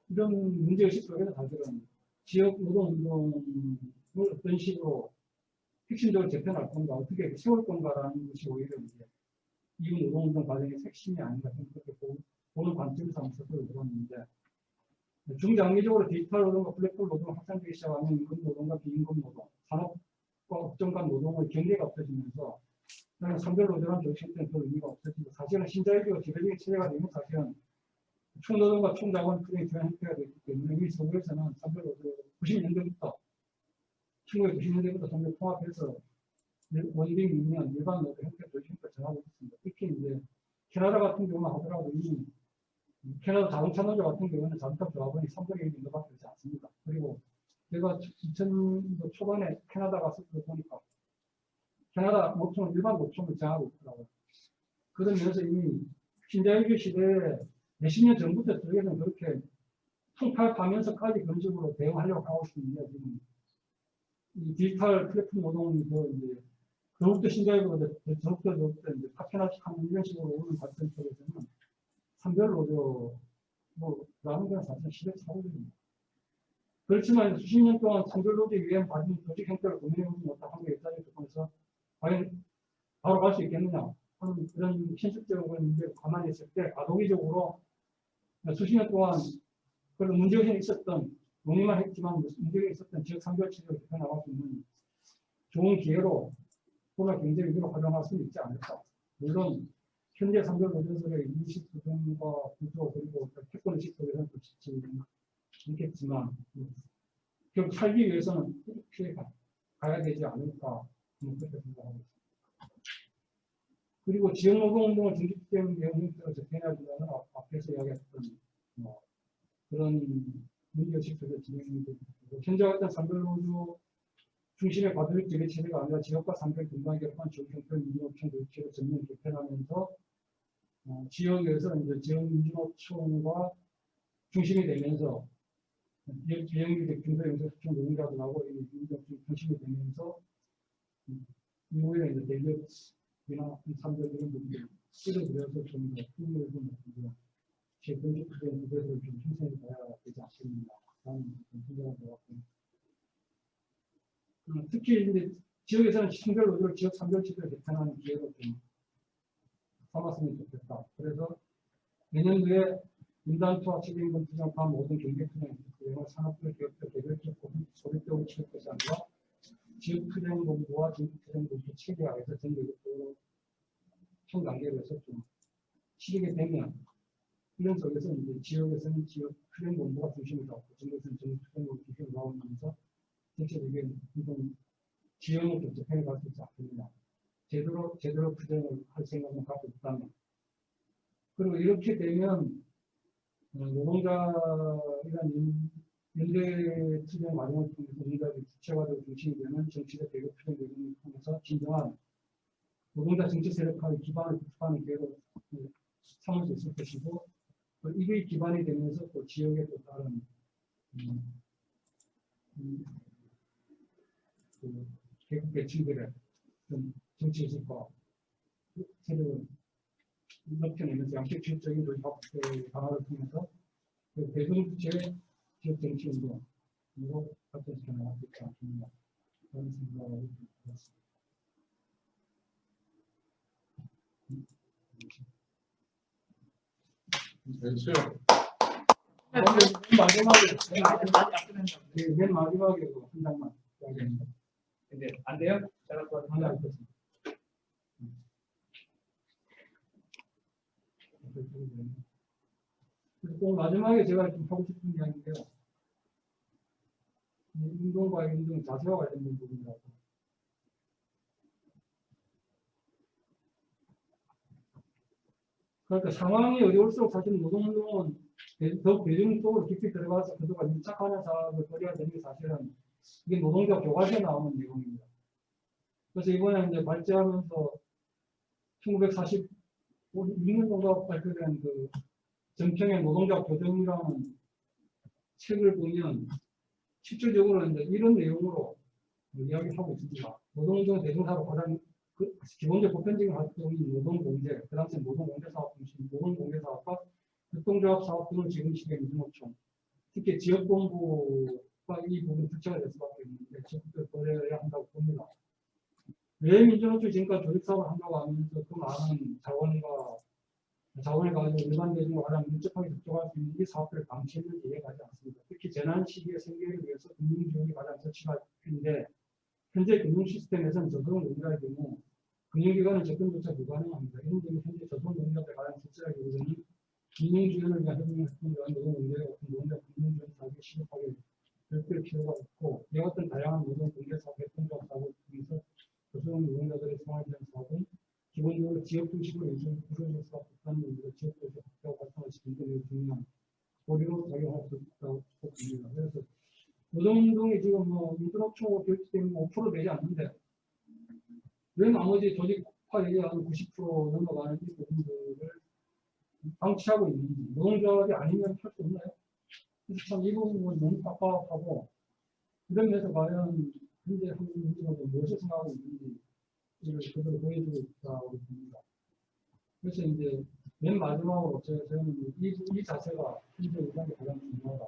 이런 문제의식 속에서 사실은 지역 노동운동을 어떤 식으로 핵심적으로 재편할 건가, 어떻게 세울 건가라는 것이 오히려 이제 이후 노동운동 과정의 핵심이 아닌가 그렇게 보는 관점에서 한번 설득을 들었는데 중장기적으로 디지털 노동과 플랫폼 노동을 확산되기 시작하면 임금 노동과 비임금 노동, 산업과 업종 간 노동의 경계가 없어지면서 선별 노조라는 조직 형태는 별 의미가 없어지고 사실은 신자유주의가 지배적인 체제가 되면 사실은 총노동과 총자본 투쟁의 주요 형태가 되기 때문에 이미 서구에서는 선별 노조 90년대부터 1990년대부터 선별 통합해서 원빙이면 일반 노조 형태 조직 형태를 정하고 있습니다. 특히 이제 캐나다 같은 경우는 하더라도 이 캐나다 자동차 노조 같은 경우는 자동차 조합원이 300여 명밖에 되지 않습니다. 그리고 제가 2000년 초반에 캐나다 갔을 때 보니까 캐나다 노총은 일반 노총을 정하고 있더라고요. 그런 면에서 이미 신자유주의 시대에 몇십 년 전부터 저희는 그렇게 통팔하면서까지 그런 식으로 대응하려고 하고 있는데 지금 이 디지털 플랫폼 노동이 이제 더욱더 신자유보다 더욱더 이제 파트너십하는 이런 식으로 오는 발전 쪽에서는 산별 노조 라는 건 사실 시대 차원입니다. 그렇지만 수십 년 동안 산별 노조 위에 받은 조직 형태를 고민해보지 못한 한국의 입장에 조건에서 과연 바로 갈 수 있겠느냐 하는 그런 현실적인 문제를 가만히 있을 때 가동기적으로 수십 년 동안 그런 문제가 있었던 논의만 했지만 문제가 있었던 지역 산별 체제를 개편해 나갈 수 있는 좋은 기회로 코로나 경제 위기로 활용할 수 있지 않을까. 물론 현재 산별 노조들의 인식 부분과 구조 그리고 태권의식 속에서는 그렇지 않겠지만 결국 살기 위해서는 이렇게 가야 되지 않을까 그렇게 생각하고 있습니다. 그리고 지역노동운동을 중립된 내용 형태로 접근해야 된다는 앞에서 이야기했던 그런 문제의식 속에 진행이 되고 현재 어떤 산별노조 중심의 과도직 지배 체제가 아니라 지역과 산별 분단 결합한 지역 형태 민주노총 조직체를 전면 개편하면서 지역에서 이제 지역 민주노총과 중심이 되면서 지역민주적 중소형사 수총 노동자들하고 민주노총 중심이 되면서 이후에 이제 대기업이나 산별 이런 부분들 끌어들여서 좀 더 힘을 주는 제 건축적인 부분을 좀 형성해 봐야 되지 않겠는가 라는 생각을 해봤고 특히 이제 지역에서는 산별 노조를 지역 산별 체제를 개편하는 기회로 좀 삼았으면 좋겠다. 그래서 내년도에 인단투와 책임금 투자 포함 모든 경제 투자의 산업별 기업별 개별적 소비적으로 취할 것이 아니라 지역 투자공부와 지역 투자공부 체계화해서 전국적으로 총 단계로 해서 좀 치르게 되면 이런 속에서 이제 지역에서는 지역 투자공부가 중심을 잡고 전국에서는 지역 투자공부 중심을 나오면서 전체적인 이런 지형을 좀 접해 갈 수 있지 않겠느냐. 제대로 투쟁을 할 생각을 갖고 있다면. 그리고 이렇게 되면, 노동자, 이런 연대 투쟁 과정을 통해서 노동자들이 주체화되고 중심이 되는 정치적 대결 투쟁 과정을 통해서 진정한 노동자 정치 세력화의 기반을 구축하는 기회로 삼을 수 있을 것이고, 이게 기반이 되면서 또 지역의 또 다른, 개국 계층들의 정치의식과 세력을 넓혀내면서 양식주의적인 도시학교의 강화를 통해서 대중주체의 지역 정치운동으로 발전시켜 나갈 수 있지 않겠느냐 그런 생각을 해봤습니다. 됐어요. 맨 마지막에 한 장만 이야기합니다. 근데 안 돼요? 잘할 것 하나 같아요. 있겠습니다. 그래서 꼭 마지막에 제가 좀 하고 싶은 이야기인데요. 운동과 운동 자세와 관련된 부분이라서. 그러니까 상황이 어려울수록 사실 노동운동은 더욱 대중 속으로 깊이 들어가서 그동안 밀착하는 사업을 벌여야 되는 게 사실은 이게 노동자 교과서에 나오는 내용입니다. 그래서 이번에 이제 발제하면서 1946년 정도 발표된 그 정평의 노동자 교정이라는 책을 보면 실질적으로 이제 이런 내용으로 이야기하고 있습니다. 노동운동 대중사로 가장 기본적 보편적인 활동이 노동공제, 그 당시 노동공제사업 중심, 노동공제사업과 교통조합사업 등을 지금 시기에 민주노총, 특히 지역본부가 이 부분 주체가 될 수밖에 없는데 적극적으로 벌여야 한다고 봅니다. 왜 민주노총이 지금까지 조직사업을 한다고 하면서 그 많은 자원을 가지고 일반 대중과 가장 밀접하게 접촉할 수 있는 이 사업들을 방치했는지 이해가지 않습니다. 특히 재난 시기의 생계를 위해서 금융지원이 가장 처치가인데 현재 금융 시스템에서는 저소득 노동자의 경우 금융기관은 접근조차 불가능합니다. 이런 점이 현재 저소득 노동자들 가장 실질하게 이루어지는 금융지원을 위한 협력활동과 노동공제 같은 노동자 금융지원 사업에 시급하게 결필 필요가 있고 이와 같은 다양한 노동 공개사업, 협동조합 사업을 통해서 저소득 노동자 식으로 이루어질 수밖에 없다는 의미로 지역도시 학교 활동을 굉장히 중요한 고리로 작용할 수 있다고 봅니다. 그래서 노동운동이 지금 뭐 인터넷총으로 결집되면 5% 되지 않는데 왜 나머지 조직화 얘기하는 90% 넘어가는 이 부분들을 방치하고 있는지 노동조합이 아니면 할 수 없나요? 그래서 참 이 부분은 너무 깝깝하고 이런 면에서 과연 현재 한국 민주노동이 무엇을 생각하고 있는지 이를 그대로 보여주고 있다고 봅니다. 그래서 이제 맨 마지막으로 저는 이 자체가 현재 우리한테 가장 중요하다.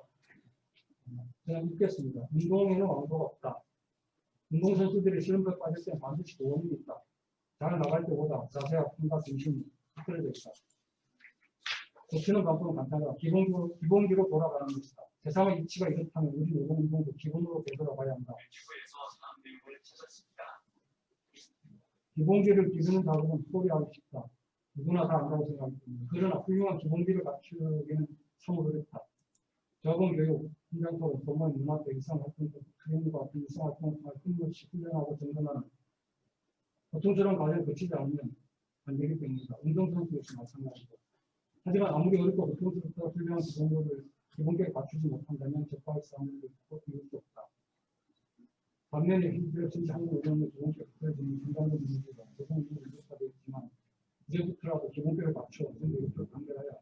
제가 읽겠습니다. 운동에는 왕도가 없다. 운동선수들이 실험에 빠질 때 반드시 도움이 있다. 잘 나갈 때보다 자세와 품과 중심이 흐트러져 있다. 고치는 방법은 간단하다. 기본기로 돌아가는 것이다. 세상의 이치가 이렇다면 우리 노동운동도 기본으로 되돌아가야 한다. 기본기를 기르는 작업은 소리하기 쉽다. 누구나 다 안다고 생각합니다. 그러나 훌륭한 기본기를 갖추기는 참 어렵다. 적응 교육, 현장토론, 동물 문화대 일상활동, 트레이닝과 같은 일상활동을 통해 끊임없이 훈련하고 점검하는 보통처럼 과정을 거치지 않으면 안 되기 때문이다. 운동선수 역시 마찬가지고. 하지만 아무리 어렵고 보통스럽다 훌륭한 기본기를 갖추지 못한다면 적과의 싸움을 이룰 수 없다. 반면에 힘들어 진짜 한국 노동의 기본기가 흐트러지는 중간적인 문제가 노동운동을 이루어되어 있지만 이제부터라도 기본기를 갖추어 선생님들을 단결하여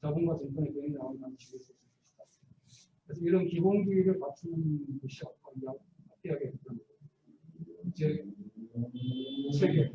자본과 정권의 병이 나오는 지을 수 있다. 그래서 이런 기본기를 갖추는 것이 어떻게 하겠다는 제 세계